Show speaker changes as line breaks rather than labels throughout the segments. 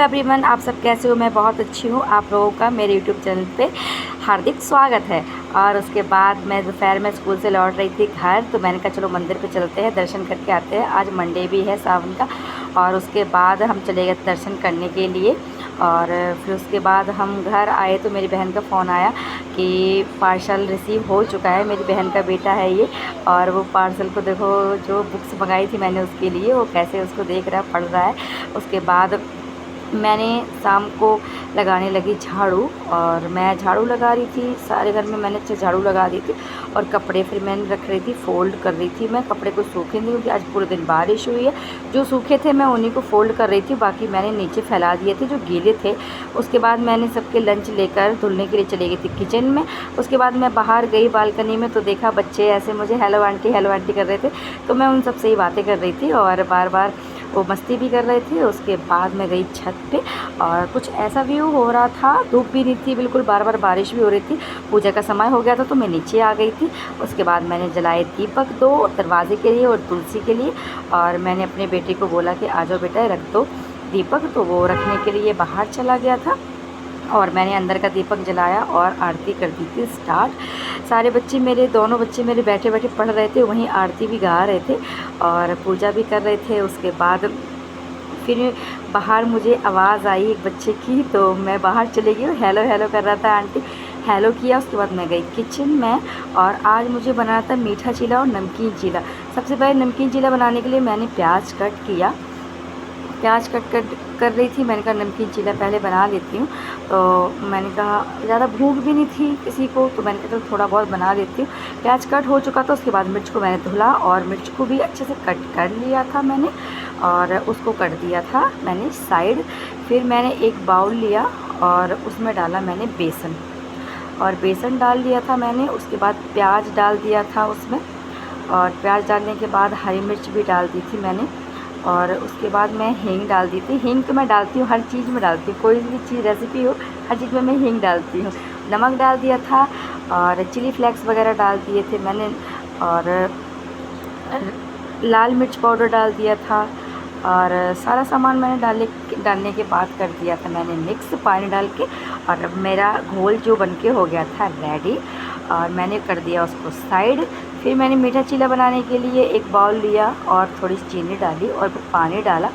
Everyone, आप सब कैसे हो? मैं बहुत अच्छी हूँ। आप लोगों का मेरे यूट्यूब चैनल पे हार्दिक स्वागत है। और उसके बाद मैं दोपहर में स्कूल से लौट रही थी घर, तो मैंने कहा चलो मंदिर पे चलते हैं, दर्शन करके आते हैं। आज मंडे भी है सावन का। और उसके बाद हम चले गए दर्शन करने के लिए। और फिर उसके बाद हम घर आए तो मेरी बहन का फ़ोन आया कि पार्सल रिसीव हो चुका है। मेरी बहन का बेटा है ये, और वो पार्सल को देखो, जो बुक्स मंगाई थी मैंने उसके लिए, वो कैसे उसको देख रहा है, पढ़ रहा है। उसके बाद मैंने शाम को लगाने लगी झाड़ू, और मैं झाड़ू लगा रही थी सारे घर में। मैंने अच्छे झाड़ू लगा दी थी, और कपड़े फिर मैंने रख रही थी, फ़ोल्ड कर रही थी। मैं कपड़े को सूखे नहीं, क्योंकि आज पूरे दिन बारिश हुई है। जो सूखे थे मैं उन्हीं को फ़ोल्ड कर रही थी, बाकी मैंने नीचे फैला दिए थे जो गीले थे। उसके बाद मैंने सबके लंच लेकर धुलने के लिए चली गई थी किचन में। उसके बाद मैं बाहर गई बालकनी में, तो देखा बच्चे ऐसे मुझे हेलो आंटी कर रहे थे। तो मैं उन सबसे ही बातें कर रही थी, और बार बार वो मस्ती भी कर रहे थे। उसके बाद मैं गई छत पे, और कुछ ऐसा व्यू हो रहा था, धूप भी नहीं थी बिल्कुल, बार बार बारिश भी हो रही थी। पूजा का समय हो गया था, तो मैं नीचे आ गई थी। उसके बाद मैंने जलाए दीपक 2 दरवाजे के लिए और तुलसी के लिए। और मैंने अपने बेटे को बोला कि आ जाओ बेटा, रख दो दीपक, तो वो रखने के लिए बाहर चला गया था। और मैंने अंदर का दीपक जलाया और आरती कर दी थी स्टार्ट। सारे बच्चे मेरे, दोनों बच्चे मेरे बैठे बैठे पढ़ रहे थे, वहीं आरती भी गा रहे थे और पूजा भी कर रहे थे। उसके बाद फिर बाहर मुझे आवाज़ आई एक बच्चे की, तो मैं बाहर चली गई। हेलो हेलो कर रहा था, आंटी हेलो किया। उसके बाद मैं गई किचन में, और आज मुझे बनाना था मीठा चीला और नमकीन चीला। सबसे पहले नमकीन चीला बनाने के लिए मैंने प्याज कट किया, प्याज कट कर रही थी। मैंने कहा नमकीन चीला पहले बना लेती हूँ। तो मैंने कहा ज़्यादा भूख भी नहीं थी किसी को, तो मैंने कहा थोड़ा बहुत बना लेती हूँ। प्याज कट हो चुका था। उसके बाद मिर्च को मैंने धुला, और मिर्च को भी अच्छे से कट कर लिया था मैंने, और उसको कर दिया था मैंने साइड। फिर मैंने एक बाउल लिया, और उसमें डाला मैंने बेसन, और बेसन डाल दिया था मैंने। उसके बाद प्याज डाल दिया था उसमें, और प्याज डालने के बाद हरी मिर्च भी डाल दी थी मैंने। और उसके बाद मैं हींग डाल दी थी। हींग तो मैं डालती हूँ, हर चीज़ में डालती हूँ, कोई भी चीज़ रेसिपी हो हर चीज़ में मैं हींग डालती हूँ। नमक डाल दिया था, और चिली फ्लेक्स वगैरह डाल दिए थे मैंने, और लाल मिर्च पाउडर डाल दिया था। और सारा सामान मैंने डालने के बाद कर दिया था मैंने मिक्स पानी डाल के, और मेरा घोल जो बनके हो गया था रेडी, और मैंने कर दिया उसको साइड। फिर मैंने मीठा चीला बनाने के लिए एक बाउल लिया, और थोड़ी सी चीनी डाली और पानी डाला,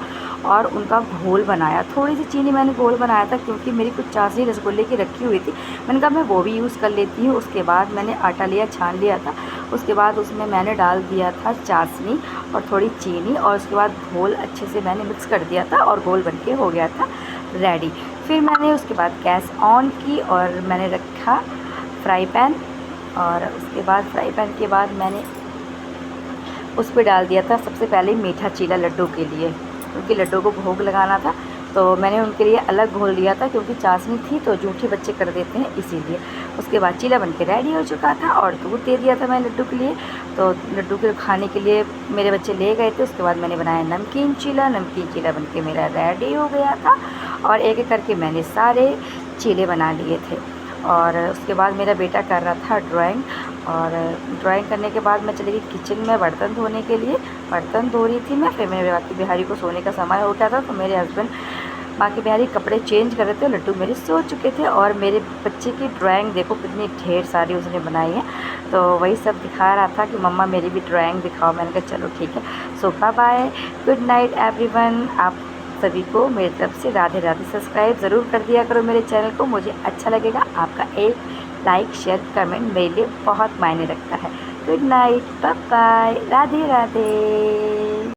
और उनका घोल बनाया। थोड़ी सी चीनी मैंने घोल बनाया था, क्योंकि मेरी कुछ चाशनी रसगुल्ले की रखी हुई थी, मैंने कहा मैं वो भी यूज़ कर लेती हूँ। उसके बाद मैंने आटा लिया, छान लिया था। उसके बाद उसमें मैंने डाल दिया था चाशनी और थोड़ी चीनी, और उसके बाद घोल अच्छे से मैंने मिक्स कर दिया था, और घोल बनके हो गया था रेडी। फिर मैंने उसके बाद गैस ऑन की, और मैंने रखा फ्राई पैन, और उसके बाद फ्राई पैन के बाद मैंने उस पर डाल दिया था सबसे पहले मीठा चीला लड्डू के लिए, क्योंकि लड्डू को भोग लगाना था। तो मैंने उनके लिए अलग घोल लिया था, क्योंकि चाशनी थी तो जूठे बच्चे कर देते हैं, इसीलिए। उसके बाद चीला बनके रेडी हो चुका था, और दूध दे दिया था मैंने लड्डू के लिए। तो लड्डू के खाने के लिए मेरे बच्चे ले गए थे। उसके बाद मैंने बनाया नमकीन चीला बनके मेरा रेडी हो गया था, और एक एक करके मैंने सारे चीले बना लिए थे। और उसके बाद मेरा बेटा कर रहा था ड्राइंग, और ड्राइंग करने के बाद मैं चली गई किचन में बर्तन धोने के लिए। बर्तन धो रही थी मैं, फिर मेरे बाकी बिहारी को सोने का समय हो गया था, तो मेरे हस्बैंड बाकी बिहारी कपड़े चेंज कर रहे थे, लड्डू मेरे सो चुके थे। और मेरे बच्चे की ड्राइंग देखो कितनी ढेर सारी उसने बनाई है, तो वही सब दिखा रहा था कि मम्मा मेरी भी ड्राइंग दिखाओ। मैंने कहा चलो ठीक है। सो बाय, गुड नाइट एवरीवन। आप सभी को मेरी तरफ से राधे राधे। सब्सक्राइब ज़रूर कर दिया करो मेरे चैनल को, मुझे अच्छा लगेगा। आपका एक लाइक शेयर कमेंट मेरे लिए बहुत मायने रखता है। Good night, bye bye, Radhe Radhe.